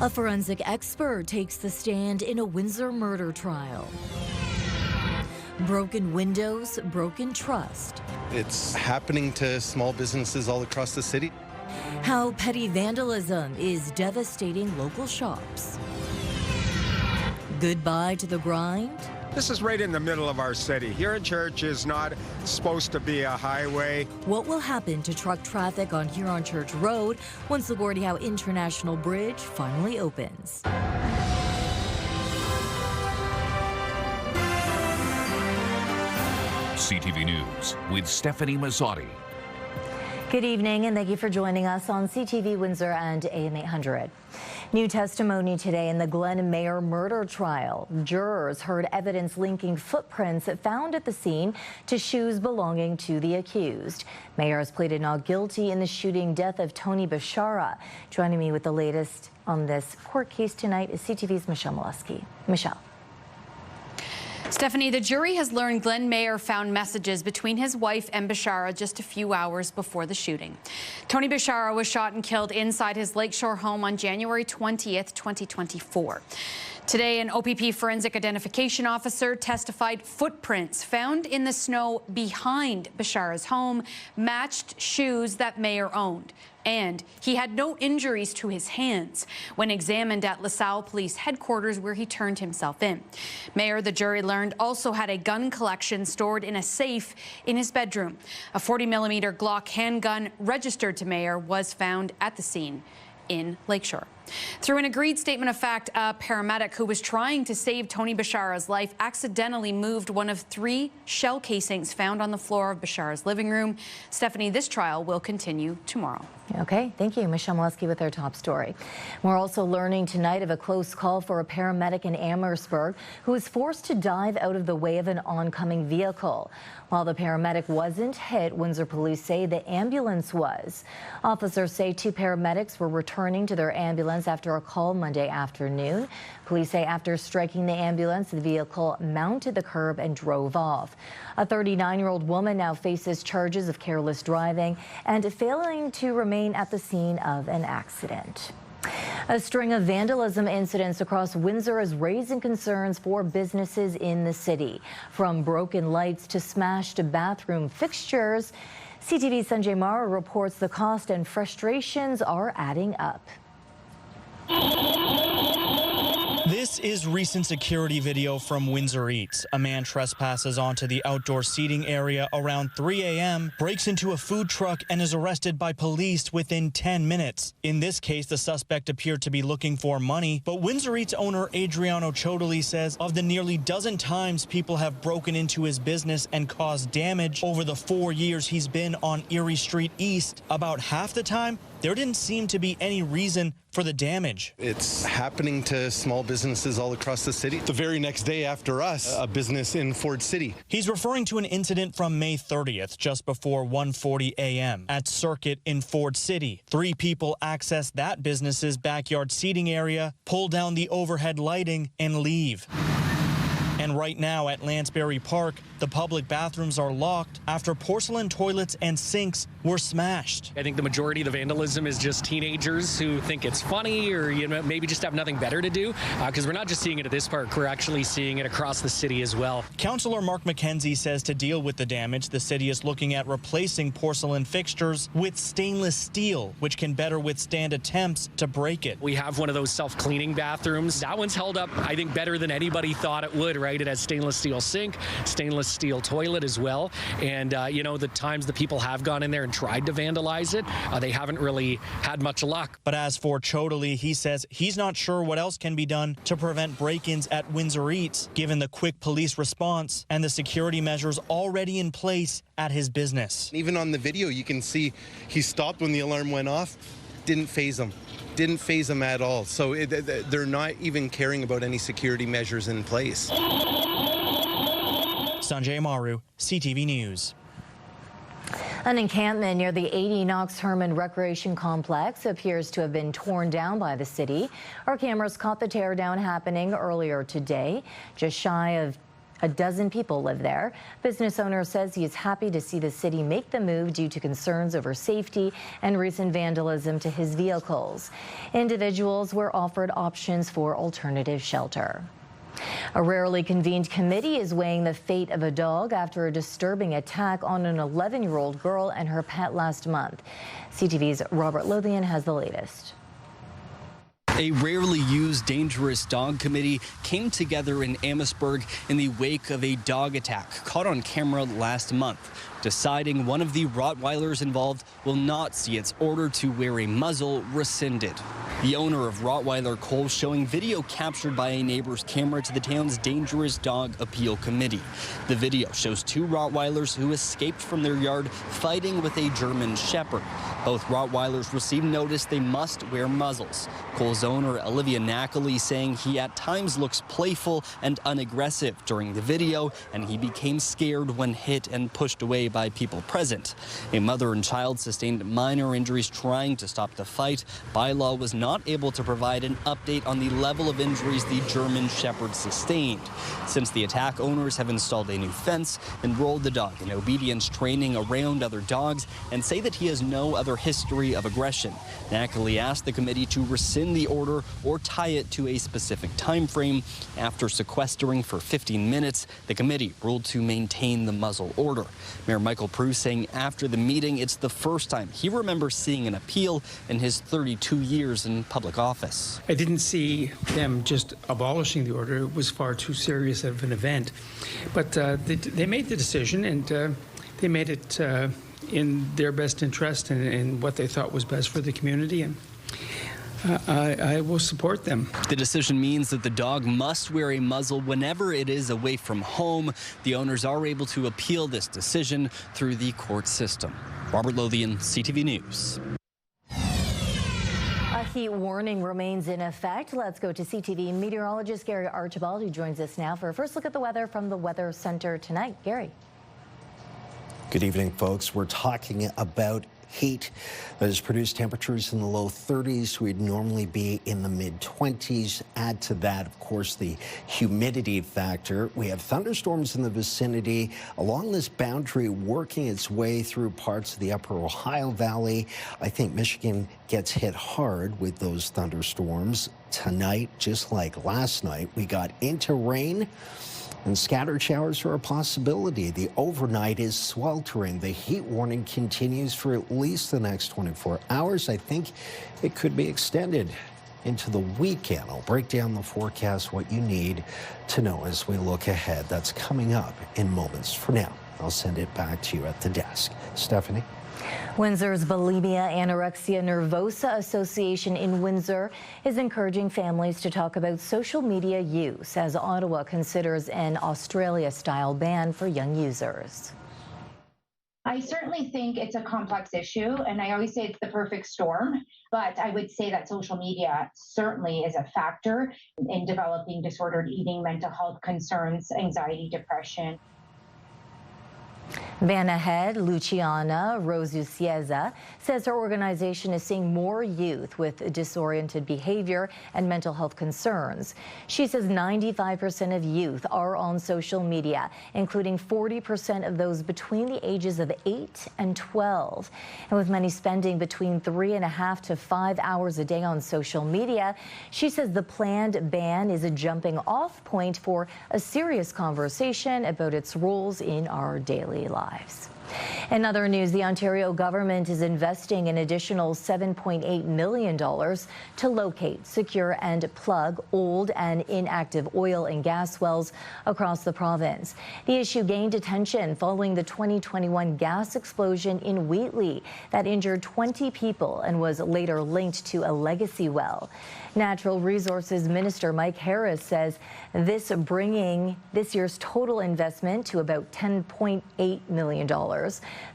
A forensic expert takes the stand in a Windsor murder trial. Broken windows, broken trust. It's happening to small businesses all across the city. How petty vandalism is devastating local shops. Goodbye to the grind. This is right in the middle of our city. Huron Church is not supposed to be a highway. What will happen to truck traffic on Huron Church Road once the Gordie Howe International Bridge finally opens? CTV News with Stefanie Masotti. Good evening, and thank you for joining us on CTV Windsor and AM 800. New testimony today in the Glen Mayer murder trial. Jurors heard evidence linking footprints found at the scene to shoes belonging to the accused. Mayer has pleaded not guilty in the shooting death of Tony Bashara. Joining me with the latest on this court case tonight is CTV's Michelle Molesky. Michelle. Stefanie, the jury has learned Glen Mayer found messages between his wife and Bashara just a few hours before the shooting. Tony Bashara was shot and killed inside his Lakeshore home on January 20th, 2024. Today, an OPP forensic identification officer testified footprints found in the snow behind Bashara's home matched shoes that Mayer owned. And he had no injuries to his hands when examined at LaSalle Police Headquarters, where he turned himself in. Mayer, the jury learned, also had a gun collection stored in a safe in his bedroom. A 40mm Glock handgun registered to Mayer was found at the scene in Lakeshore. Through an agreed statement of fact, a paramedic who was trying to save Tony Bashara's life accidentally moved one of 3 shell casings found on the floor of Bashara's living room. Stefanie, this trial will continue tomorrow. Okay, thank you. Michelle Molesky with our top story. We're also learning tonight of a close call for a paramedic in Amherstburg who was forced to dive out of the way of an oncoming vehicle. While the paramedic wasn't hit, Windsor police say the ambulance was. Officers say 2 paramedics were returning to their ambulance after a call Monday afternoon. Police say after striking the ambulance, the vehicle mounted the curb and drove off. A 39-year-old woman now faces charges of careless driving and failing to remain at the scene of an accident. A string of vandalism incidents across Windsor is raising concerns for businesses in the city. From broken lights to smashed bathroom fixtures, CTV's Sanjay Mara reports the cost and frustrations are adding up. This is recent security video from Windsor Eats. A man trespasses onto the outdoor seating area around 3 a.m., breaks into a food truck and is arrested by police within 10 minutes. In this case, the suspect appeared to be looking for money, but Windsor Eats owner Adriano Chodoli says of the nearly dozen times people have broken into his business and caused damage over the 4 years he's been on Erie Street East, about half the time, there didn't seem to be any reason for the damage. It's happening to small businesses all across the city. The very next day after us, a business in Ford City. He's referring to an incident from May 30th, just before 1:40 a.m. at Circuit in Ford City. 3 people accessed that business's backyard seating area, pull down the overhead lighting, and leave. And right now at Lansbury Park, the public bathrooms are locked after porcelain toilets and sinks were smashed. I think the majority of the vandalism is just teenagers who think it's funny or maybe just have nothing better to do, because we're not just seeing it at this park, we're actually seeing it across the city as well. Councillor Mark McKenzie says to deal with the damage, the city is looking at replacing porcelain fixtures with stainless steel, which can better withstand attempts to break it. We have one of those self-cleaning bathrooms. That one's held up, I think, better than anybody thought it would, right? It has stainless steel sink, stainless steel toilet as well. And, the times the people have gone in there and tried to vandalize it, they haven't really had much luck. But as for Chodoli, he says he's not sure what else can be done to prevent break-ins at Windsor Eats, given the quick police response and the security measures already in place at his business. Even on the video, you can see he stopped when the alarm went off. Didn't phase him. Didn't phase him at all. So they're not even caring about any security measures in place. Sanjay Maru, CTV News. An encampment near the 80 Knox Herman Recreation Complex appears to have been torn down by the city. Our cameras caught the teardown happening earlier today. Just shy of A dozen people live there. Business owner says he is happy to see the city make the move due to concerns over safety and recent vandalism to his vehicles. Individuals were offered options for alternative shelter. A rarely convened committee is weighing the fate of a dog after a disturbing attack on an 11-year-old girl and her pet last month. CTV's Robert Lothian has the latest. A rarely used dangerous dog committee came together in Amherstburg in the wake of a dog attack caught on camera last month, deciding one of the Rottweilers involved will not see its order to wear a muzzle rescinded. The owner of Rottweiler Cole showing video captured by a neighbor's camera to the town's Dangerous Dog Appeal Committee. The video shows two Rottweilers who escaped from their yard fighting with a German Shepherd. Both Rottweilers received notice they must wear muzzles. Cole's owner, Olivia Nackley, saying he at times looks playful and unaggressive during the video, and he became scared when hit and pushed away by people present. A mother and child sustained minor injuries trying to stop the fight. Bylaw was not able to provide an update on the level of injuries the German Shepherd sustained. Since the attack, owners have installed a new fence, enrolled the dog in obedience training around other dogs, and say that he has no other history of aggression. Nackley asked the committee to rescind the order or tie it to a specific time frame. After sequestering for 15 minutes, the committee ruled to maintain the muzzle order. Mayor Michael Prue saying after the meeting it's the first time he remembers seeing an appeal in his 32 years in public office. I didn't see them just abolishing the order. It was far too serious of an event. But they made the decision, and they made it in their best interest and what they thought was best for the community. And I will support them. The decision means that the dog must wear a muzzle whenever it is away from home. The owners are able to appeal this decision through the court system. Robert Lothian, CTV News. A heat warning remains in effect. Let's go to CTV meteorologist Gary Archibald, who joins us now for a first look at the weather from the Weather Center tonight. Gary. Good evening, folks. We're talking about heat that has produced temperatures in the low 30s. We'd normally be in the mid-20s. Add to that, of course, the humidity factor. We have thunderstorms in the vicinity along this boundary working its way through parts of the upper Ohio Valley. I think Michigan gets hit hard with those thunderstorms. Tonight, just like last night, we got into rain. And scattered showers are a possibility. The overnight is sweltering. The heat warning continues for at least the next 24 hours. I think it could be extended into the weekend. I'll break down the forecast, what you need to know as we look ahead. That's coming up in moments. For now, I'll send it back to you at the desk. Stefanie? Windsor's Bulimia Anorexia Nervosa Association in Windsor is encouraging families to talk about social media use as Ottawa considers an Australia-style ban for young users. I certainly think it's a complex issue, and I always say it's the perfect storm, but I would say that social media certainly is a factor in developing disordered eating, mental health concerns, anxiety, depression. Vanna head Luciana Rosucieza says her organization is seeing more youth with disoriented behavior and mental health concerns. She says 95% of youth are on social media, including 40% of those between the ages of 8 and 12. And with many spending between 3.5 to 5 hours a day on social media, she says the planned ban is a jumping off point for a serious conversation about its roles in our daily lives. In other news, the Ontario government is investing an additional $7.8 million to locate, secure and plug old and inactive oil and gas wells across the province. The issue gained attention following the 2021 gas explosion in Wheatley that injured 20 people and was later linked to a legacy well. Natural Resources Minister Mike Harris says this bringing this year's total investment to about $10.8 million.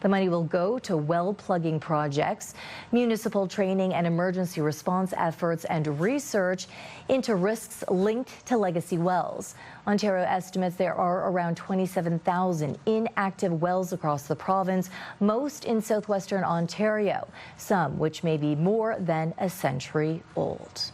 The money will go to well plugging projects, municipal training and emergency response efforts, and research into risks linked to legacy wells. Ontario estimates there are around 27,000 inactive wells across the province, most in southwestern Ontario, some which may be more than a century old.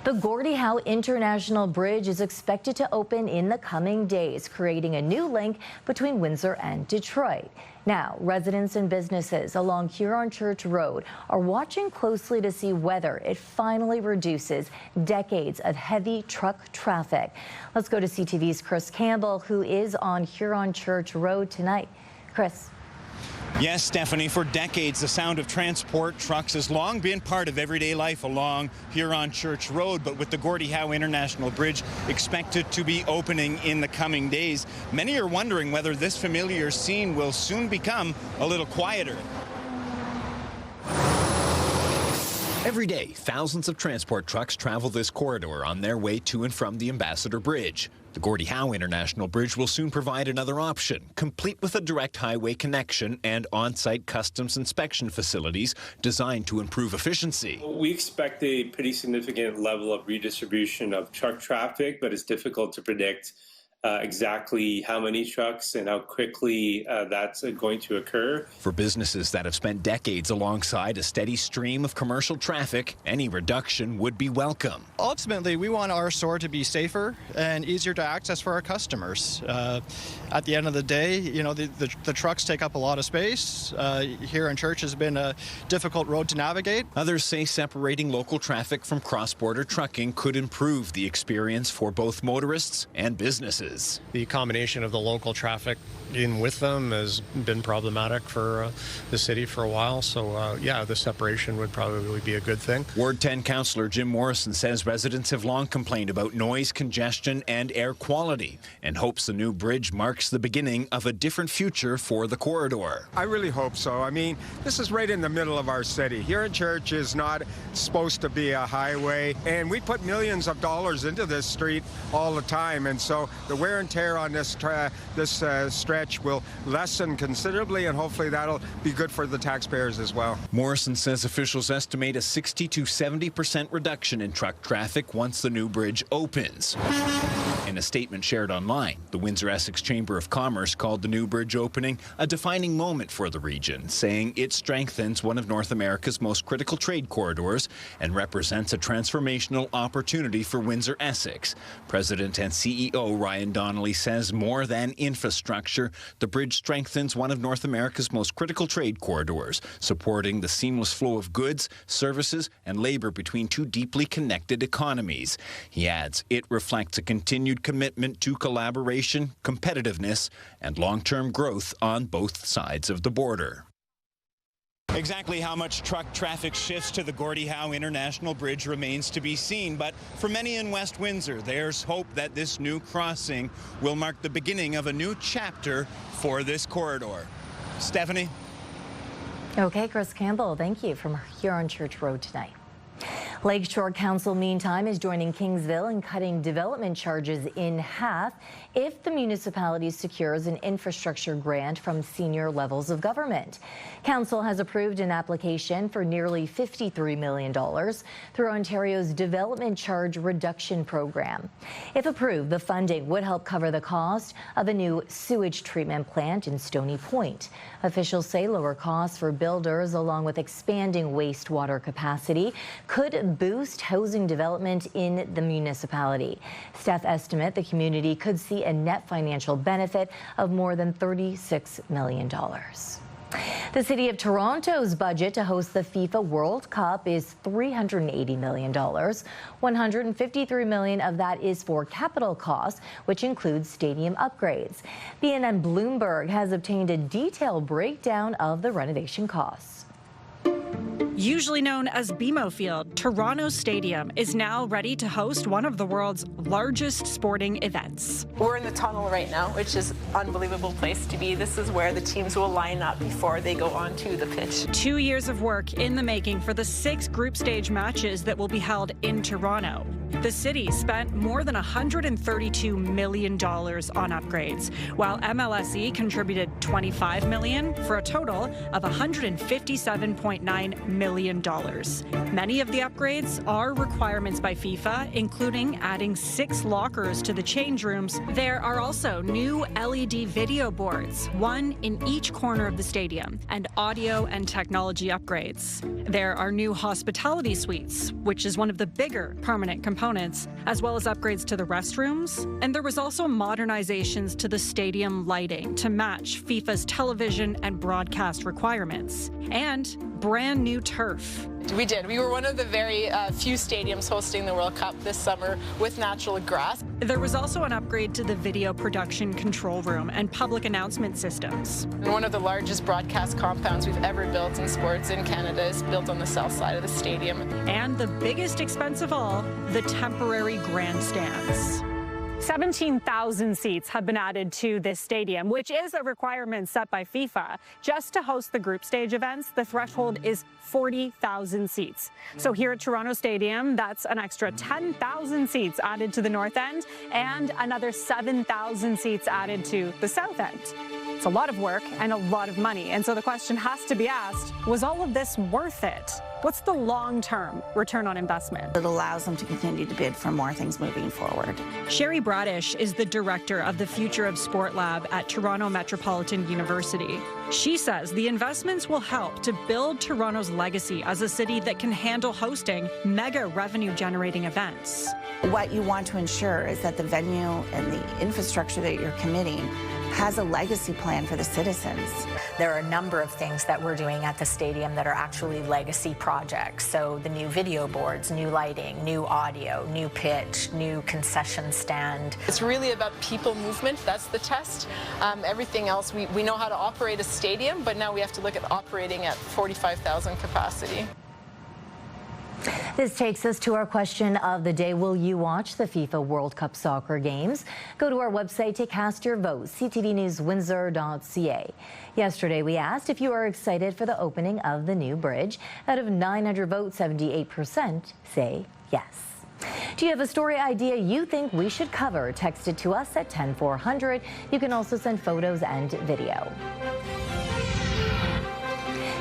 The Gordie Howe International Bridge is expected to open in the coming days, creating a new link between Windsor and Detroit. Now, residents and businesses along Huron Church Road are watching closely to see whether it finally reduces decades of heavy truck traffic. Let's go to CTV's Chris Campbell, who is on Huron Church Road tonight. Chris. Yes, Stefanie, for decades, the sound of transport trucks has long been part of everyday life along Huron Church Road. But with the Gordie Howe International Bridge expected to be opening in the coming days, many are wondering whether this familiar scene will soon become a little quieter. Every day, thousands of transport trucks travel this corridor on their way to and from the Ambassador Bridge. The Gordie Howe International Bridge will soon provide another option, complete with a direct highway connection and on-site customs inspection facilities designed to improve efficiency. We expect a pretty significant level of redistribution of truck traffic, but it's difficult to predict exactly how many trucks and how quickly that's going to occur. For businesses that have spent decades alongside a steady stream of commercial traffic, any reduction would be welcome. Ultimately, we want our store to be safer and easier to access for our customers. At the end of the day, you know, the trucks take up a lot of space. Here in Church has been a difficult road to navigate. Others say separating local traffic from cross-border trucking could improve the experience for both motorists and businesses. The combination of the local traffic in with them has been problematic for the city for a while. So, yeah, the separation would probably be a good thing. Ward 10 Councillor Jim Morrison says residents have long complained about noise, congestion and air quality and hopes the new bridge marks the beginning of a different future for the corridor. I really hope so. I mean, this is right in the middle of our city. Huron Church is not supposed to be a highway, and we put millions of dollars into this street all the time, and so the wear and tear on this stretch will lessen considerably, and hopefully that'll be good for the taxpayers as well. Morrison says officials estimate a 60 to 70% reduction in truck traffic once the new bridge opens. In a statement shared online, the Windsor-Essex Chamber of Commerce called the new bridge opening a defining moment for the region, saying it strengthens one of North America's most critical trade corridors and represents a transformational opportunity for Windsor-Essex. President and CEO Ryan Donnelly says more than infrastructure, the bridge strengthens one of North America's most critical trade corridors, supporting the seamless flow of goods, services, and labor between two deeply connected economies. He adds it reflects a continued commitment to collaboration, competitiveness, and long-term growth on both sides of the border. Exactly how much truck traffic shifts to the Gordie Howe International Bridge remains to be seen, but for many in West Windsor, there's hope that this new crossing will mark the beginning of a new chapter for this corridor. Stefanie? Okay, Chris Campbell, thank you from Huron Church Road tonight. Lakeshore Council, meantime, is joining Kingsville in cutting development charges in half if the municipality secures an infrastructure grant from senior levels of government. Council has approved an application for nearly $53 million through Ontario's Development Charge Reduction Program. If approved, the funding would help cover the cost of a new sewage treatment plant in Stony Point. Officials say lower costs for builders, along with expanding wastewater capacity, could boost housing development in the municipality. Staff estimate the community could see a net financial benefit of more than $36 million. The City of Toronto's budget to host the FIFA World Cup is $380 million. $153 million of that is for capital costs, which includes stadium upgrades. BNN Bloomberg has obtained a detailed breakdown of the renovation costs. Usually known as BMO Field, Toronto Stadium is now ready to host one of the world's largest sporting events. We're in the tunnel right now, which is an unbelievable place to be. This is where the teams will line up before they go onto the pitch. 2 years of work in the making for the 6 group stage matches that will be held in Toronto. The city spent more than $132 million on upgrades, while MLSE contributed $25 million for a total of $157.9 million. million. Many of the upgrades are requirements by FIFA, including adding 6 lockers to the change rooms. There are also new LED video boards, one in each corner of the stadium, and audio and technology upgrades. There are new hospitality suites, which is one of the bigger permanent components, as well as upgrades to the restrooms. And there was also modernizations to the stadium lighting to match FIFA's television and broadcast requirements, and brand new turf. We did. We were one of the very few stadiums hosting the World Cup this summer with natural grass. There was also an upgrade to the video production control room and public announcement systems. And one of the largest broadcast compounds we've ever built in sports in Canada is built on the south side of the stadium. And the biggest expense of all, the temporary grandstands. 17,000 seats have been added to this stadium, which is a requirement set by FIFA. Just to host the group stage events, the threshold is 40,000 seats. So here at Toronto Stadium, that's an extra 10,000 seats added to the north end and another 7,000 seats added to the south end. It's a lot of work and a lot of money. And so the question has to be asked, was all of this worth it? What's the long-term return on investment? It allows them to continue to bid for more things moving forward. Sherry Bradish is the director of the Future of Sport Lab at Toronto Metropolitan University. She says the investments will help to build Toronto's legacy as a city that can handle hosting mega revenue-generating events. What you want to ensure is that the venue and the infrastructure that you're committing has a legacy plan for the citizens. There are a number of things that we're doing at the stadium that are actually legacy projects. So the new video boards, new lighting, new audio, new pitch, new concession stand. It's really about people movement. That's the test. Everything else, we know how to operate a stadium, but now we have to look at operating at 45,000 capacity. This takes us to our question of the day. Will you watch the FIFA World Cup soccer games? Go to our website to cast your vote, ctvnewswindsor.ca. Yesterday, we asked if you are excited for the opening of the new bridge. Out of 900 votes, 78% say yes. Do you have a story idea you think we should cover? Text it to us at 10400. You can also send photos and video.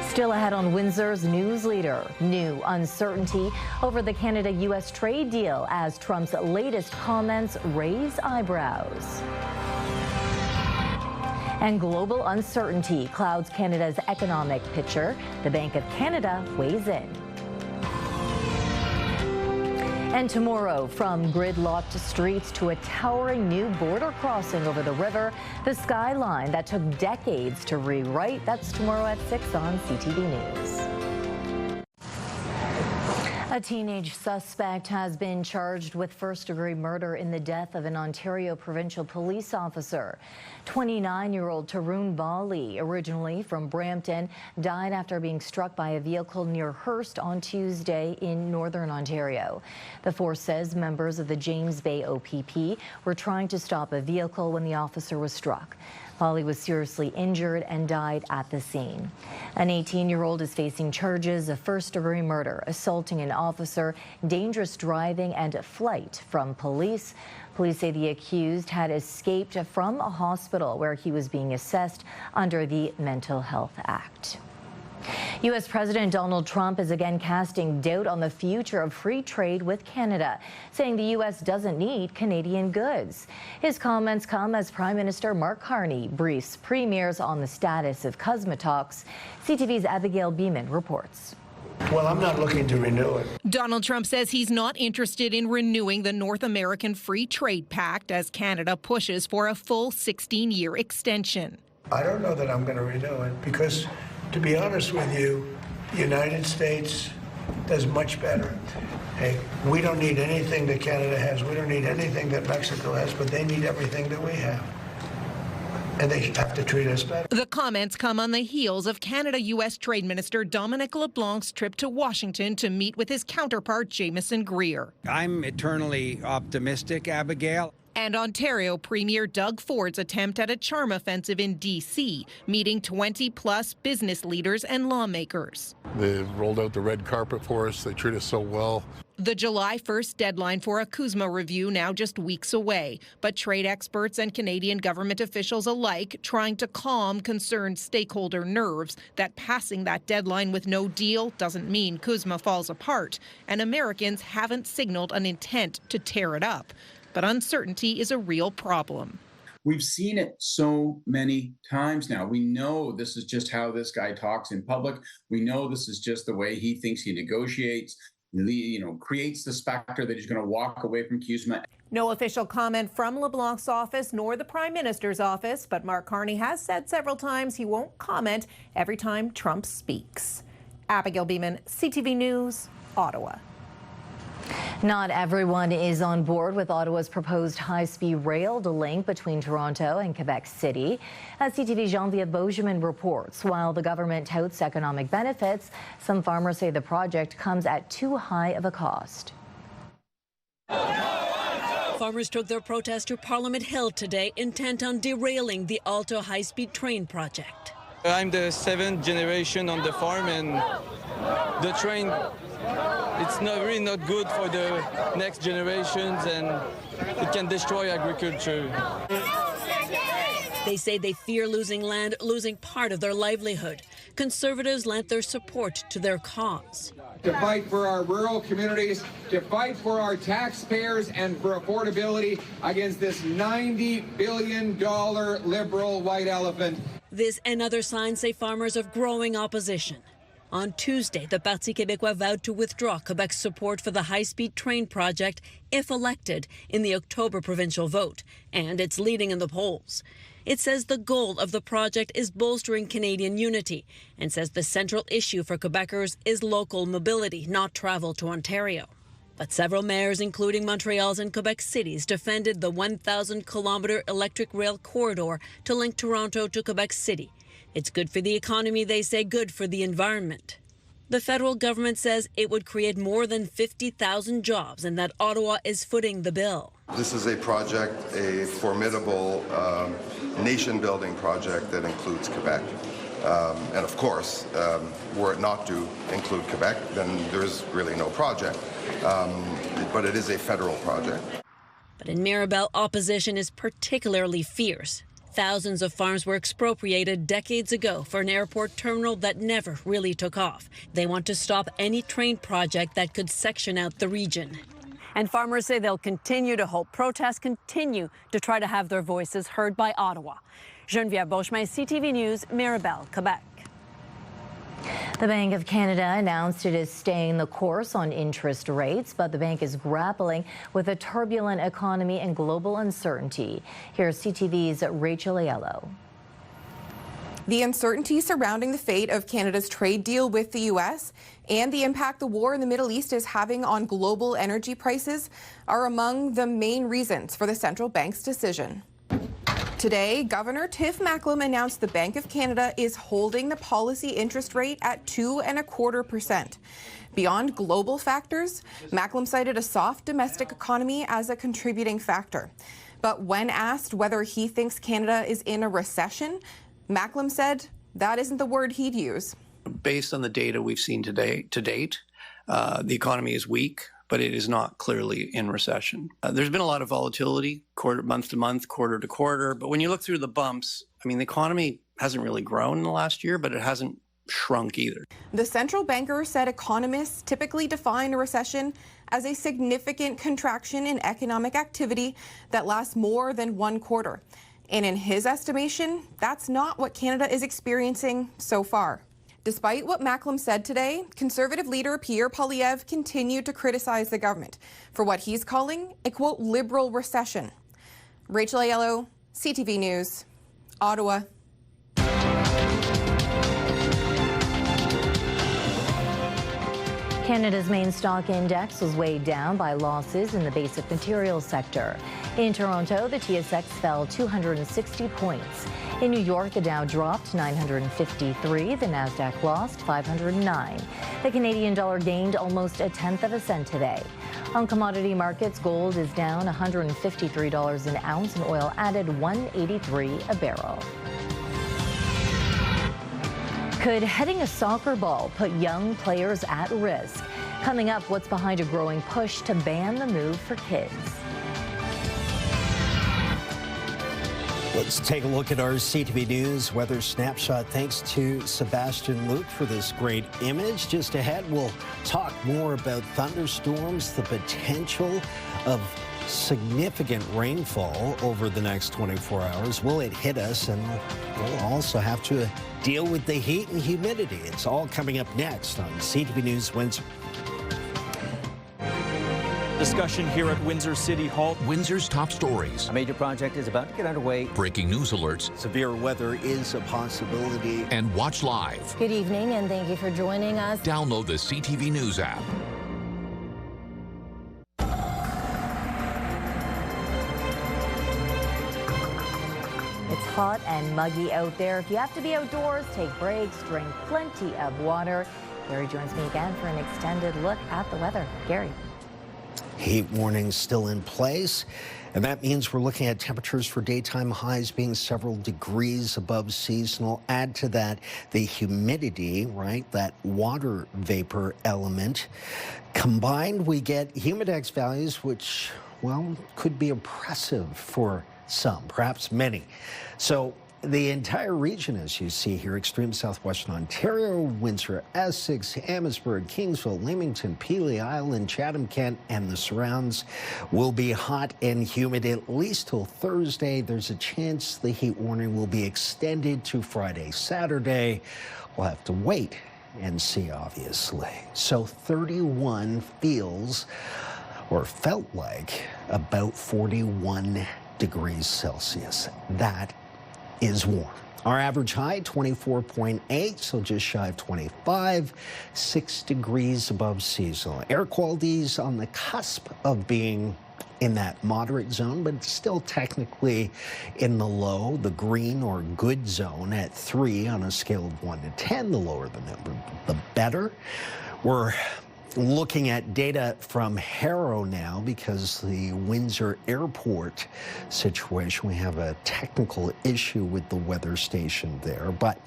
Still ahead on Windsor's news leader, new uncertainty over the Canada-U.S. trade deal as Trump's latest comments raise eyebrows. And global uncertainty clouds Canada's economic picture. The Bank of Canada weighs in. And tomorrow, from gridlocked streets to a towering new border crossing over the river, the skyline that took decades to rewrite. That's tomorrow at 6 on CTV News. A teenage suspect has been charged with first-degree murder in the death of an Ontario provincial police officer. 29-year-old Tarun Bali, originally from Brampton, died after being struck by a vehicle near Hearst on Tuesday in northern Ontario. The force says members of the James Bay OPP were trying to stop a vehicle when the officer was struck. Bali was seriously injured and died at the scene. An 18-year-old is facing charges of first-degree murder, assaulting an officer, dangerous driving, and flight from police. Police say the accused had escaped from a hospital where he was being assessed under the Mental Health Act. U.S. President Donald Trump is again casting doubt on the future of free trade with Canada, saying the U.S. doesn't need Canadian goods. His comments come as Prime Minister Mark Carney briefs premiers on the status of CUSMA talks. CTV's Abigail Beeman reports. Well, I'm not looking to renew it. Donald Trump says he's not interested in renewing the North American Free Trade Pact as Canada pushes for a full 16-year extension. I don't know that I'm going to renew it because, to be honest with you, the United States does much better. Hey, we don't need anything that Canada has. We don't need anything that Mexico has, but they need everything that we have. And they have to treat us better. The comments come on the heels of Canada-U.S. Trade Minister Dominic LeBlanc's trip to Washington to meet with his counterpart, Jameson Greer. I'm eternally optimistic, Abigail. And Ontario Premier Doug Ford's attempt at a charm offensive in D.C., meeting 20-plus business leaders and lawmakers. They rolled out the red carpet for us. They treat us so well. The July 1st deadline for a CUSMA review now just weeks away, but trade experts and Canadian government officials alike trying to calm concerned stakeholder nerves that passing that deadline with no deal doesn't mean CUSMA falls apart, and Americans haven't signaled an intent to tear it up. But uncertainty is a real problem. We've seen it so many times now. We know this is just how this guy talks in public. We know this is just the way he thinks he negotiates. Creates the specter that he's going to walk away from CUSMA. No official comment from LeBlanc's office nor the Prime Minister's office, but Mark Carney has said several times he won't comment every time Trump speaks. Abigail Beeman, CTV News, Ottawa. Not everyone is on board with Ottawa's proposed high-speed rail link between Toronto and Quebec City. As CTV's Jean-Vier Beauchemin reports, while the government touts economic benefits, some farmers say the project comes at too high of a cost. Farmers took their protest to Parliament Hill today, intent on derailing the Alto high-speed train project. I'm the 7th generation on the farm, and the train, it's really not good for the next generations, and it can destroy agriculture. They say they fear losing land, losing part of their livelihood. Conservatives lent their support to their cause. To fight for our rural communities, to fight for our taxpayers and for affordability against this $90 billion Liberal white elephant. This and other signs say farmers of growing opposition. On Tuesday, the Parti Québécois vowed to withdraw Quebec's support for the high-speed train project if elected in the October provincial vote, and it's leading in the polls. It says the goal of the project is bolstering Canadian unity and says the central issue for Quebecers is local mobility, not travel to Ontario. But several mayors, including Montreal's and Quebec City's, defended the 1,000-kilometer electric rail corridor to link Toronto to Quebec City. It's good for the economy, they say, good for the environment. The federal government says it would create more than 50,000 jobs and that Ottawa is footing the bill. This is a project, a formidable nation-building project that includes Quebec. And of course, were it not to include Quebec, then there's really no project. But it is a federal project. But in Mirabel, opposition is particularly fierce. Thousands of farms were expropriated decades ago for an airport terminal that never really took off. They want to stop any train project that could section out the region. And farmers say they'll continue to hold protests, continue to try to have their voices heard by Ottawa. Geneviève Beauchemin, CTV News, Mirabel, Quebec. The Bank of Canada announced it is staying the course on interest rates, but the bank is grappling with a turbulent economy and global uncertainty. Here's CTV's Rachel Aiello. The uncertainty surrounding the fate of Canada's trade deal with the U.S. and the impact the war in the Middle East is having on global energy prices are among the main reasons for the central bank's decision. Today, Governor Tiff Macklem announced the Bank of Canada is holding the policy interest rate at 2.25%. Beyond global factors, Macklem cited a soft domestic economy as a contributing factor. But when asked whether he thinks Canada is in a recession, Macklem said that isn't the word he'd use. Based on the data we've seen to date, the economy is weak, but it is not clearly in recession. There's been a lot of volatility, month to month, quarter to quarter. But when you look through the bumps, I mean, the economy hasn't really grown in the last year, but it hasn't shrunk either. The central banker said economists typically define a recession as a significant contraction in economic activity that lasts more than one quarter. And in his estimation, that's not what Canada is experiencing so far. Despite what Macklem said today, Conservative leader Pierre Poilievre continued to criticize the government for what he's calling a, quote, liberal recession. Rachel Aiello, CTV News, Ottawa. Canada's main stock index was weighed down by losses in the basic materials sector. In Toronto, the TSX fell 260 points. In New York, the Dow dropped 953. The Nasdaq lost 509. The Canadian dollar gained almost a tenth of a cent today. On commodity markets, gold is down $153 an ounce and oil added $183 a barrel. Could heading a soccer ball put young players at risk? Coming up, what's behind a growing push to ban the move for kids? Let's take a look at our CTV News weather snapshot. Thanks to Sebastian Luke for this great image. Just ahead, we'll talk more about thunderstorms, the potential of significant rainfall over the next 24 hours. Will it hit us? And we'll also have to deal with the heat and humidity. It's all coming up next on CTV News Windsor. Discussion here at Windsor City Hall. Windsor's top stories. A major project is about to get underway. Breaking news alerts. Severe weather is a possibility. And watch live. Good evening, and thank you for joining us. Download the CTV News app. It's hot and muggy out there. If you have to be outdoors, take breaks, drink plenty of water. Gary joins me again for an extended look at the weather. Gary. Heat warnings still in place, and that means we're looking at temperatures for daytime highs being several degrees above seasonal. Add to that the humidity, right, that water vapor element. Combined, we get humidex values which, well, could be oppressive for some, perhaps many. So the entire region, as you see here, extreme southwestern Ontario, Windsor, Essex, Amherstburg, Kingsville, Leamington, Pelee Island, Chatham-Kent, and the surrounds will be hot and humid at least till Thursday. There's a chance the heat warning will be extended to Friday, Saturday. We'll have to wait and see, obviously. So 31 feels or felt like about 41 degrees Celsius. That is warm. Our average high, 24.8, so just shy of 25, 6 degrees above seasonal. Air quality's on the cusp of being in that moderate zone, but it's still technically in the low, the green or good zone at 3 on a scale of 1 to 10. The lower the number, the better. We're looking at data from Harrow now because the Windsor Airport situation, we have a technical issue with the weather station there, but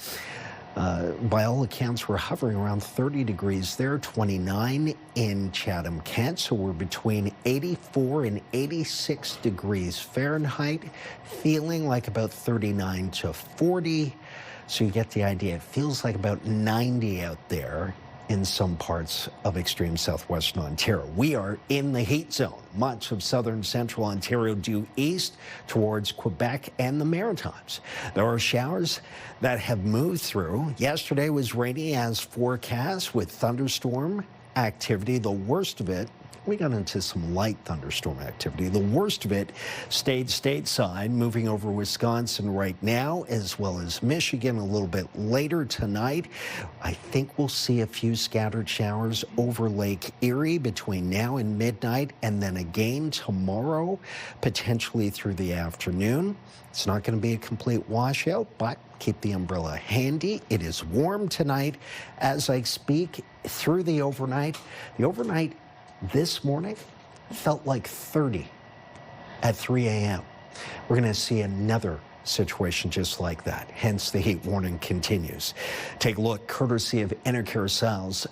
by all accounts, we're hovering around 30 degrees there, 29 in Chatham-Kent, so we're between 84 and 86 degrees Fahrenheit, feeling like about 39 to 40, so you get the idea. It feels like about 90 out there in some parts of extreme southwestern Ontario. We are in the heat zone. Much of southern central Ontario due east towards Quebec and the Maritimes. There are showers that have moved through. Yesterday was rainy as forecast with thunderstorm activity. The worst of it, we got into some light thunderstorm activity. The worst of it stayed stateside, moving over Wisconsin right now, as well as Michigan a little bit later tonight. I think we'll see a few scattered showers over Lake Erie between now and midnight, and then again tomorrow, potentially through the afternoon. It's not going to be a complete washout, but keep the umbrella handy. It is warm tonight as I speak through the overnight. The overnight this morning felt like 30 at 3 a.m. We're going to see another situation just like that. Hence, the heat warning continues. Take a look, courtesy of Enercare Sales.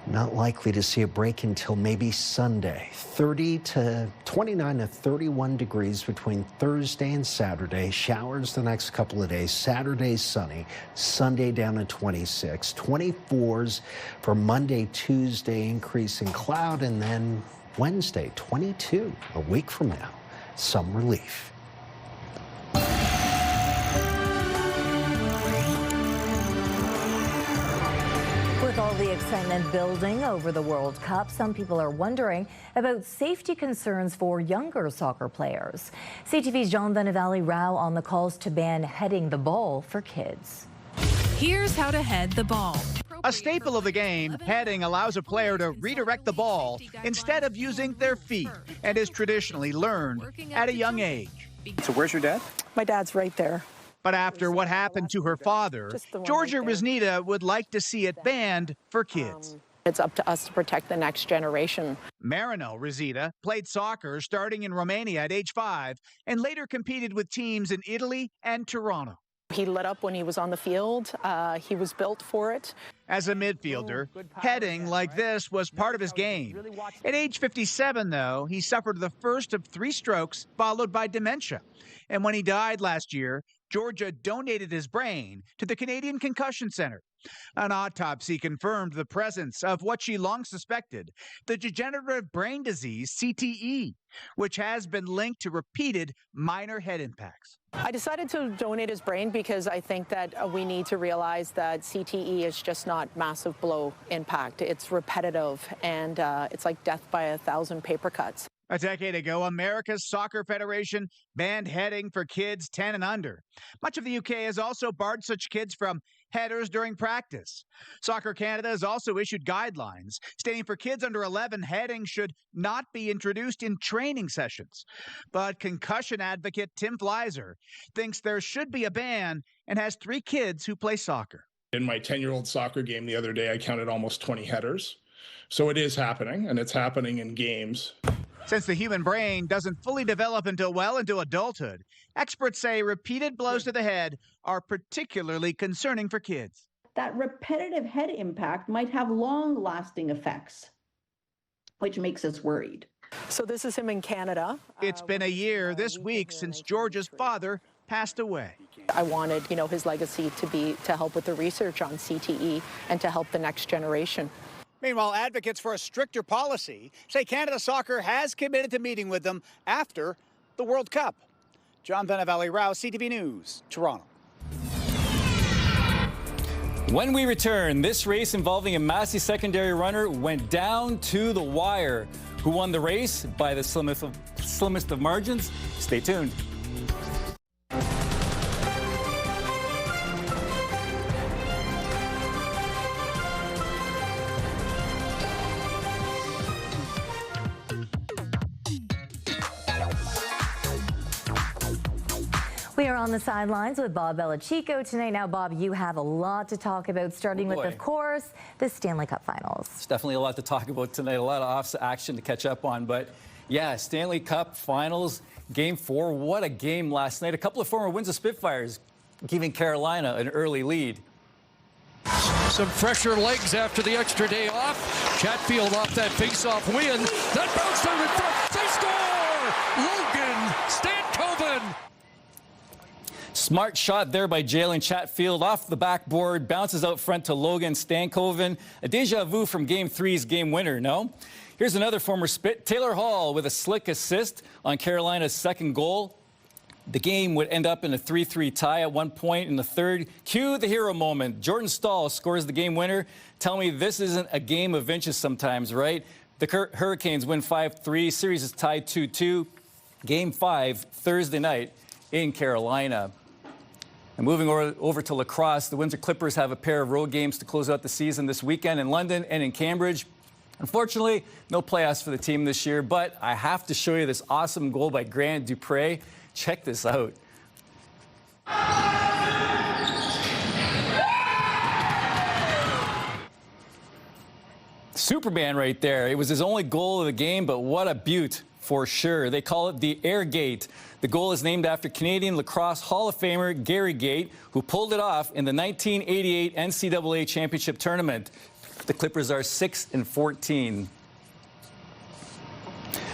Not likely to see a break until maybe Sunday. 29 to 31 degrees between Thursday and Saturday. Showers the next couple of days. Saturday sunny. Sunday down to 26. 24s for Monday, Tuesday, increase in cloud. And then Wednesday, 22. A week from now, some relief. With all the excitement building over the World Cup, some people are wondering about safety concerns for younger soccer players. CTV's John Venevali-Rao on the calls to ban heading the ball for kids. Here's how to head the ball. A staple of the game, heading allows a player to redirect the ball instead of using their feet and is traditionally learned at a young age. So where's your dad? My dad's right there. But after what happened to her father, Georgia Riznita would like to see it banned for kids. It's up to us to protect the next generation. Marino Riznita played soccer starting in Romania at age 5 and later competed with teams in Italy and Toronto. He lit up when he was on the field. He was built for it. As a midfielder, heading like this was part of his game. At age 57, though, he suffered the first of 3 strokes, followed by dementia. And when he died last year, Georgia donated his brain to the Canadian Concussion Center. An autopsy confirmed the presence of what she long suspected, the degenerative brain disease CTE, which has been linked to repeated minor head impacts. I decided to donate his brain because I think that we need to realize that CTE is just not massive blow impact. It's repetitive, and it's like death by 1,000 paper cuts. A decade ago, America's Soccer Federation banned heading for kids 10 and under. Much of the UK has also barred such kids from headers during practice. Soccer Canada has also issued guidelines stating for kids under 11, heading should not be introduced in training sessions. But concussion advocate Tim Fleiser thinks there should be a ban and has 3 kids who play soccer. In my 10-year-old soccer game the other day, I counted almost 20 headers. So it is happening, and it's happening in games. Since the human brain doesn't fully develop until well into adulthood, experts say repeated blows to the head are particularly concerning for kids. That repetitive head impact might have long-lasting effects, which makes us worried. So this is him in Canada. It's been a year this week since Georgia's father passed away. I wanted, his legacy to help with the research on CTE and to help the next generation. Meanwhile, advocates for a stricter policy say Canada Soccer has committed to meeting with them after the World Cup. John Venavalle-Rouse, CTV News, Toronto. When we return, this race involving a Massey secondary runner went down to the wire. Who won the race by the slimmest of margins? Stay tuned. We are on the sidelines with Bob Belichico tonight. Now, Bob, you have a lot to talk about, starting with, of course, the Stanley Cup Finals. It's definitely a lot to talk about tonight, a lot of off action to catch up on. But, yeah, Stanley Cup Finals, Game 4, what a game last night. A couple of former Windsor Spitfires giving Carolina an early lead. Some fresher legs after the extra day off. Chatfield off that face-off win. That bounced out in front. They score! Logan Stankoven! Smart shot there by Jalen Chatfield off the backboard, bounces out front to Logan Stankoven. A deja vu from Game 3's game winner, no? Here's another former Spit, Taylor Hall, with a slick assist on Carolina's second goal. The game would end up in a 3-3 tie at one point in the third. Cue the hero moment. Jordan Stahl scores the game winner. Tell me this isn't a game of inches sometimes, right? The Hurricanes win 5-3. Series is tied 2-2. Game 5, Thursday night in Carolina. And moving over to lacrosse, the Windsor Clippers have a pair of road games to close out the season this weekend in London and in Cambridge. Unfortunately, no playoffs for the team this year, but I have to show you this awesome goal by Grant Dupre. Check this out. Superman right there. It was his only goal of the game, but what a beaut for sure. They call it the Air Gate. The goal is named after Canadian Lacrosse Hall of Famer Gary Gate, who pulled it off in the 1988 NCAA Championship Tournament. The Clippers are 6-14.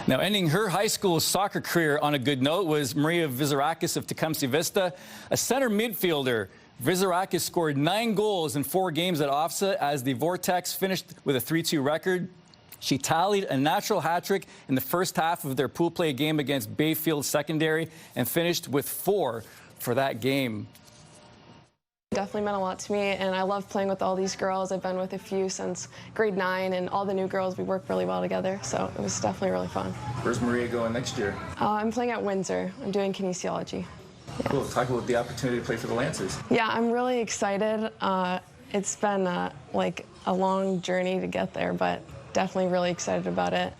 Now, ending her high school soccer career on a good note was Maria Vizarakis of Tecumseh Vista, a center midfielder. Vizarakis scored 9 goals in 4 games at OFSA as the Vortex finished with a 3-2 record. She tallied a natural hat-trick in the first half of their pool play game against Bayfield Secondary and finished with 4 for that game. Definitely meant a lot to me, and I love playing with all these girls. I've been with a few since grade 9, and all the new girls, we work really well together, so it was definitely really fun. Where's Maria going next year? I'm playing at Windsor. I'm doing kinesiology. Yeah. Cool. Talk about the opportunity to play for the Lancers. Yeah, I'm really excited. It's been like a long journey to get there, but definitely really excited about it.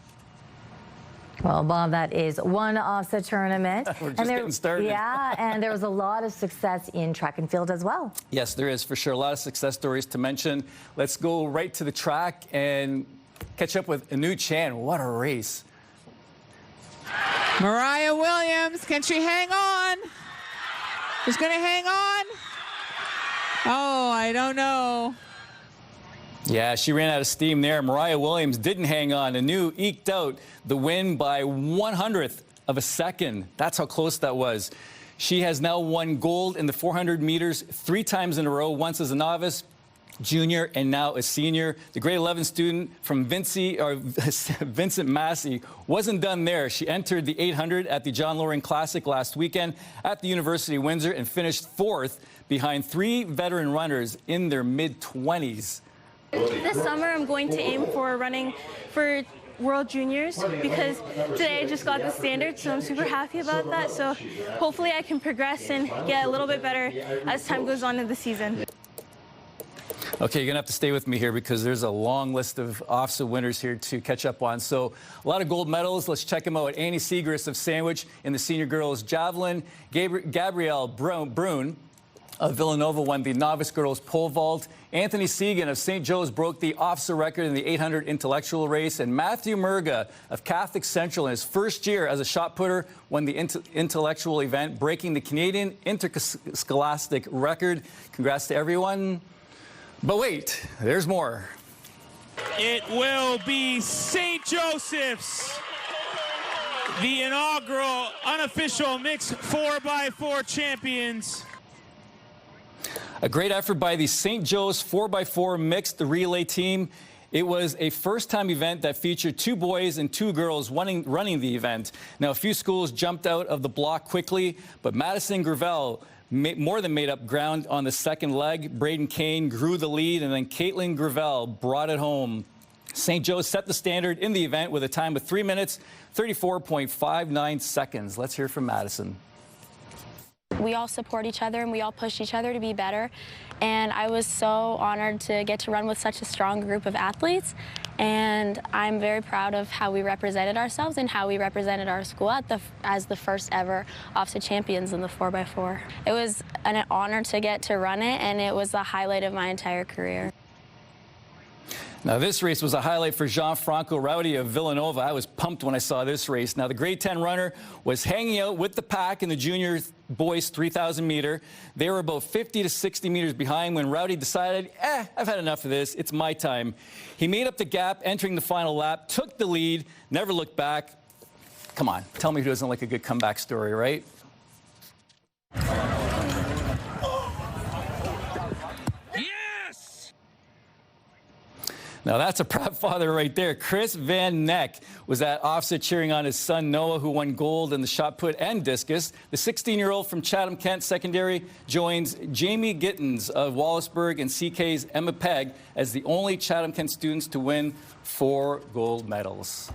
Well, Bob, that is one OFSA tournament. We're just getting started. Yeah, and there was a lot of success in track and field as well. Yes, there is for sure. A lot of success stories to mention. Let's go right to the track and catch up with Anu Chan. What a race. Mariah Williams, can she hang on? Just going to hang on. Oh, I don't know. Yeah, she ran out of steam there. Mariah Williams didn't hang on. Anu eked out the win by 1/100th of a second. That's how close that was. She has now won gold in the 400 meters 3 times in a row, once as a novice, junior, and now a senior. The grade 11 student from Vincent Massey wasn't done there. She entered the 800 at the John Loring Classic last weekend at the University of Windsor and finished 4th behind 3 veteran runners in their mid-20s. This summer, I'm going to aim for running for World Juniors because today I just got the standard, so I'm super happy about that. So hopefully I can progress and get a little bit better as time goes on in the season. Okay, you're going to have to stay with me here because there's a long list of OFSA winners here to catch up on. So a lot of gold medals. Let's check them out. Annie Segrist of Sandwich in the senior girls javelin. Gabrielle Brune of Villanova won the novice girls pole vault. Anthony Segan of St. Joe's broke the OFSA record in the 800 intellectual race. And Matthew Murga of Catholic Central in his first year as a shot putter won the intellectual event, breaking the Canadian interscholastic record. Congrats to everyone. But wait, there's more. It will be St. Joseph's, the inaugural unofficial mixed 4x4 champions. A great effort by the St. Joe's 4x4 mixed relay team. It was a first-time event that featured 2 boys and 2 girls running the event. Now, a few schools jumped out of the block quickly, but Madison Gravel more than made up ground on the second leg. Braden Kane grew the lead, and then Caitlin Gravel brought it home. St. Joe's set the standard in the event with a time of 3 minutes, 34.59 seconds. Let's hear from Madison. We all support each other and we all push each other to be better. And I was so honored to get to run with such a strong group of athletes. And I'm very proud of how we represented ourselves and how we represented our school as the first ever OFSA champions in the 4x4. It was an honor to get to run it, and it was the highlight of my entire career. Now, this race was a highlight for Jean-Franco Rowdy of Villanova. I was pumped when I saw this race. Now, the grade 10 runner was hanging out with the pack in the junior boys 3,000 meter. They were about 50 to 60 meters behind when Rowdy decided, I've had enough of this. It's my time. He made up the gap, entering the final lap, took the lead, never looked back. Come on, tell me who doesn't like a good comeback story, right? Now, that's a proud father right there. Chris Van Neck was at OFSA cheering on his son Noah, who won gold in the shot put and discus. The 16-year-old from Chatham-Kent Secondary joins Jamie Gittins of Wallaceburg and CK's Emma Pegg as the only Chatham-Kent students to win 4 gold medals.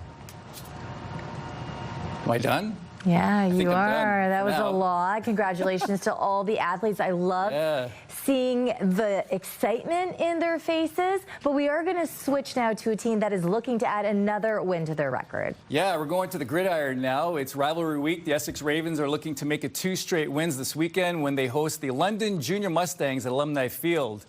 Am I done? Yeah, you are. That was a lot. Congratulations to all the athletes. I love seeing the excitement in their faces. But we are going to switch now to a team that is looking to add another win to their record. Yeah, we're going to the gridiron now. It's rivalry week. The Essex Ravens are looking to make it 2 straight wins this weekend when they host the London Junior Mustangs at Alumni Field.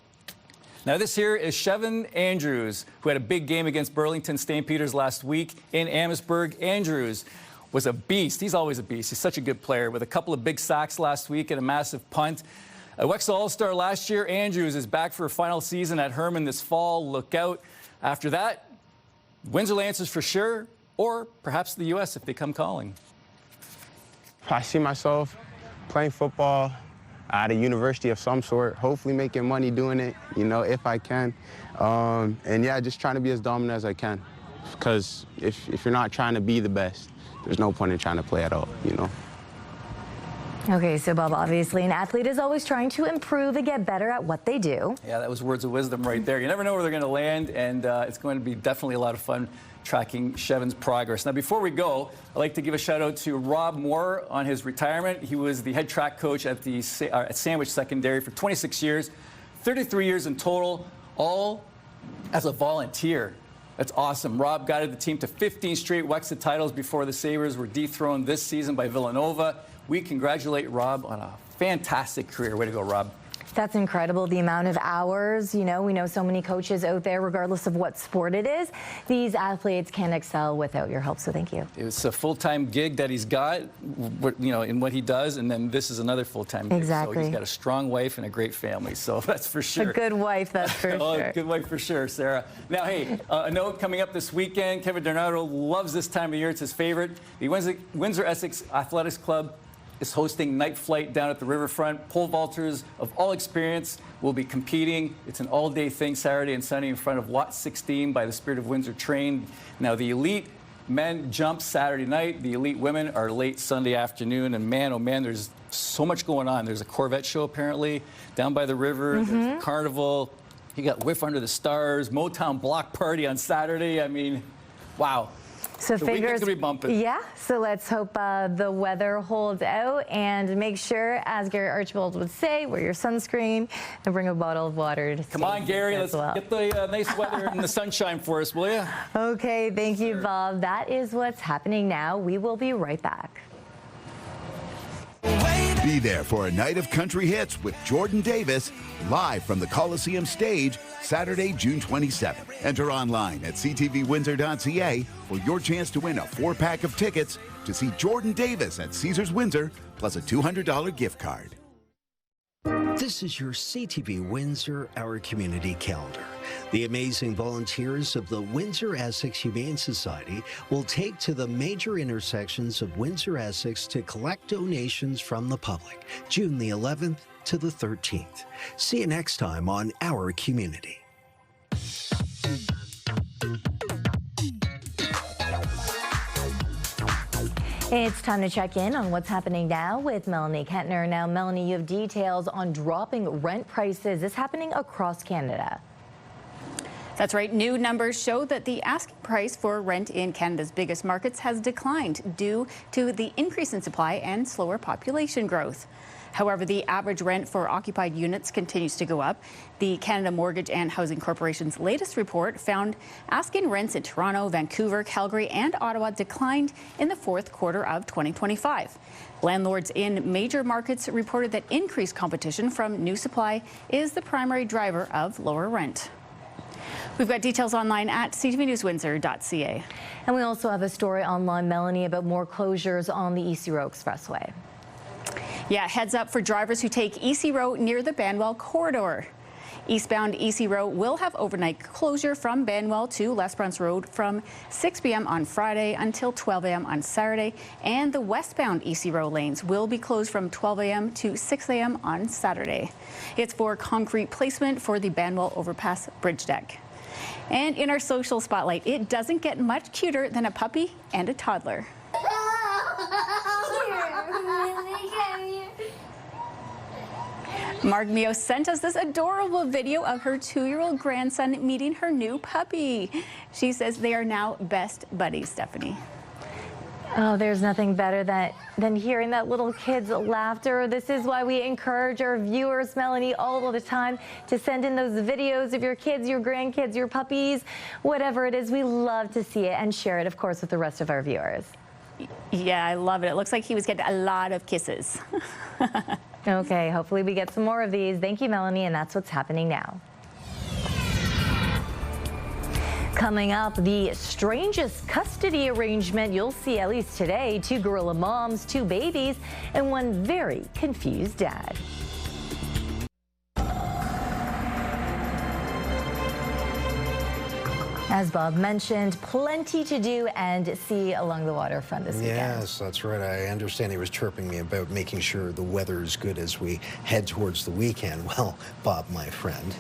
Now, this here is Chevin Andrews, who had a big game against Burlington St. Peter's last week in Amherstburg. Andrews was a beast. He's always a beast. He's such a good player with a couple of big sacks last week and a massive punt. A Wexel All-Star last year, Andrews is back for a final season at Herman this fall. Look out. After that, Windsor Lancers for sure, or perhaps the U.S. if they come calling. I see myself playing football at a university of some sort, hopefully making money doing it, you know, if I can. And yeah, just trying to be as dominant as I can. Because if you're not trying to be the best, there's no point in trying to play at all, you know. Okay, so Bob, obviously an athlete is always trying to improve and get better at what they do. Yeah, that was words of wisdom right there. You never know where they're going to land, and it's going to be definitely a lot of fun tracking Chevin's progress. Now, before we go, I'd like to give a shout out to Rob Moore on his retirement. He was the head track coach at the at Sandwich Secondary for 26 years, 33 years in total, all as a volunteer. That's awesome. Rob guided the team to 15 straight Wexford titles before the Sabres were dethroned this season by Villanova. We congratulate Rob on a fantastic career. Way to go, Rob. That's incredible, the amount of hours. You know, we know so many coaches out there, regardless of what sport it is. These athletes can excel without your help, so thank you. It's a full-time gig that he's got, you know, in what he does, and then this is another full-time gig. Exactly. So he's got a strong wife and a great family, so that's for sure. A good wife, that's for sure. Good wife for sure, Sarah. Now, hey, a note coming up this weekend. Kevin Donato loves this time of year. It's his favorite. The Windsor Essex Athletics Club is hosting Night Flight down at the riverfront. Pole vaulters of all experience will be competing. It's an all-day thing, Saturday and Sunday, in front of Lot 16 by the Spirit of Windsor train. Now, the elite men jump Saturday night. The elite women are late Sunday afternoon. And man, oh man, there's so much going on. There's a Corvette show, apparently, down by the river. There's a carnival. You got Whiff Under the Stars, Motown Block Party on Saturday. I mean, wow. So the fingers, weekend's gonna be bumping. Yeah, so let's hope the weather holds out, and make sure, as Gary Archibald would say, wear your sunscreen and bring a bottle of water. To Come on, Gary, let's get the nice weather and the sunshine for us, will you? Okay, thank you, Bob. That is what's happening now. We will be right back. Be there for a night of country hits with Jordan Davis, live from the Coliseum stage, Saturday, June 27th. Enter online at ctvwindsor.ca for your chance to win a 4-pack of tickets to see Jordan Davis at Caesars Windsor, plus a $200 gift card. This is your CTV Windsor Our Community Calendar. The amazing volunteers of the Windsor Essex Humane Society will take to the major intersections of Windsor Essex to collect donations from the public, June the 11th to the 13th. See you next time on Our Community. It's time to check in on what's happening now with Melanie Kentner. Now, Melanie, you have details on dropping rent prices. This happening across Canada. That's right. New numbers show that the asking price for rent in Canada's biggest markets has declined due to the increase in supply and slower population growth. However, the average rent for occupied units continues to go up. The Canada Mortgage and Housing Corporation's latest report found asking rents in Toronto, Vancouver, Calgary, and Ottawa declined in the fourth quarter of 2025. Landlords in major markets reported that increased competition from new supply is the primary driver of lower rent. We've got details online at ctvnewswindsor.ca. And we also have a story online, Melanie, about more closures on the EC Row Expressway. Yeah, heads up for drivers who take EC Row near the Banwell corridor. Eastbound EC Row will have overnight closure from Banwell to Lesbrunce Road from 6 p.m. on Friday until 12 a.m. on Saturday, and the westbound EC Row lanes will be closed from 12 a.m. to 6 a.m. on Saturday. It's for concrete placement for the Banwell Overpass bridge deck. And in our social spotlight, it doesn't get much cuter than a puppy and a toddler. Marg Mio sent us this adorable video of her 2-year-old grandson meeting her new puppy. She says they are now best buddies, Stefanie. Oh, there's nothing better than hearing that little kid's laughter. This is why we encourage our viewers, Melanie, all of the time to send in those videos of your kids, your grandkids, your puppies, whatever it is. We love to see it and share it, of course, with the rest of our viewers. Yeah, I love it. It looks like he was getting a lot of kisses. Okay, hopefully we get some more of these. Thank you, Melanie, and that's what's happening now. Coming up, the strangest custody arrangement you'll see at least today. 2 gorilla moms, 2 babies, and 1 very confused dad. As Bob mentioned, plenty to do and see along the waterfront this weekend. Yes, that's right. I understand he was chirping me about making sure the weather is good as we head towards the weekend. Well, Bob, my friend,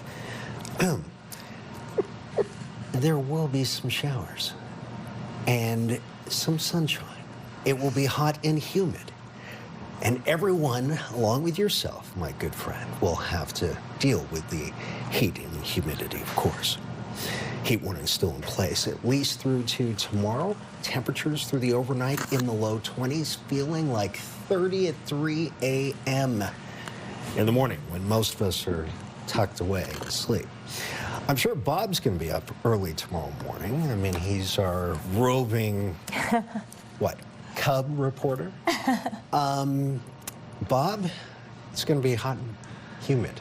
there will be some showers and some sunshine. It will be hot and humid. And everyone, along with yourself, my good friend, will have to deal with the heat and humidity, of course. Heat warning still in place, at least through to tomorrow. Temperatures through the overnight in the low 20s, feeling like 30 at 3 a.m. in the morning when most of us are tucked away to sleep. I'm sure Bob's going to be up early tomorrow morning. I mean, he's our roving, Cub reporter. Bob, it's going to be hot and humid.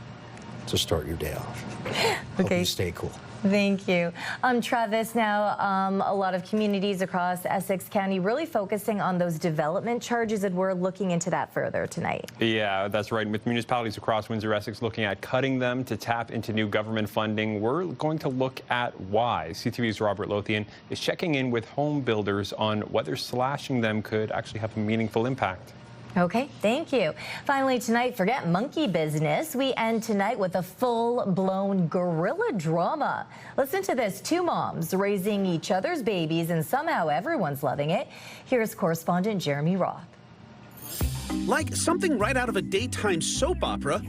to start your day off. Hope Okay. you stay cool. Thank you. Travis, now a lot of communities across Essex County really focusing on those development charges, and we're looking into that further tonight. Yeah, that's right. With municipalities across Windsor Essex looking at cutting them to tap into new government funding, we're going to look at why. CTV's Robert Lothian is checking in with home builders on whether slashing them could actually have a meaningful impact. Okay, thank you. Finally tonight, forget monkey business. We end tonight with a full-blown gorilla drama. Listen to this, 2 moms raising each other's babies, and somehow everyone's loving it. Here's correspondent Jeremy Roth. Like something right out of a daytime soap opera,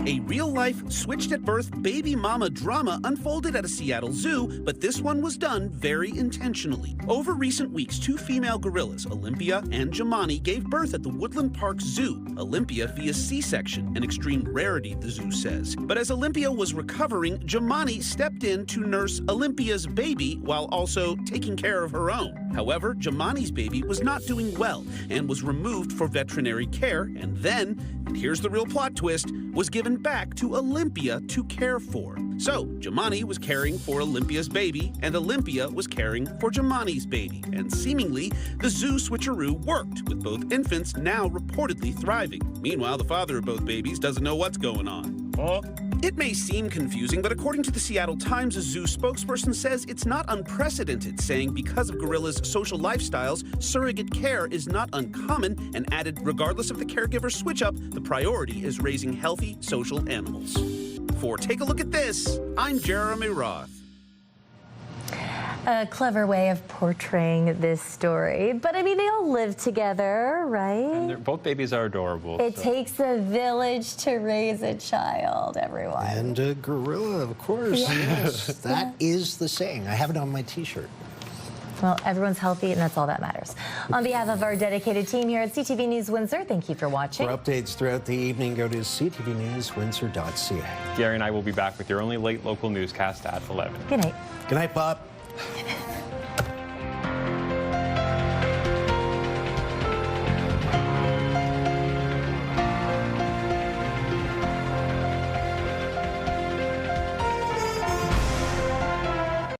a real-life, switched-at-birth baby mama drama unfolded at a Seattle zoo, but this one was done very intentionally. Over recent weeks, 2 female gorillas, Olympia and Jemani, gave birth at the Woodland Park Zoo. Olympia via C-section, an extreme rarity, the zoo says. But as Olympia was recovering, Jemani stepped in to nurse Olympia's baby while also taking care of her own. However, Jemani's baby was not doing well and was removed for veterinary care, and then, and here's the real plot twist, was given back to Olympia to care for. So, Jemani was caring for Olympia's baby, and Olympia was caring for Jemani's baby. And seemingly, the zoo switcheroo worked, with both infants now reportedly thriving. Meanwhile, the father of both babies doesn't know what's going on. It may seem confusing, but according to the Seattle Times, a zoo spokesperson says it's not unprecedented, saying because of gorillas' social lifestyles, surrogate care is not uncommon, and added, regardless of the caregiver switch-up, the priority is raising healthy social animals. For Take a Look at This, I'm Jeremy Roth. A clever way of portraying this story. But I mean, they all live together, right? And both babies are adorable. It takes a village to raise a child, everyone. And a gorilla, of course. Yeah. Yes, that is the saying. I have it on my T-shirt. Well, everyone's healthy, and that's all that matters. On behalf of our dedicated team here at CTV News Windsor, thank you for watching. For updates throughout the evening, go to ctvnewswindsor.ca. Gary and I will be back with your only late local newscast at 11. Good night. Good night, Bob.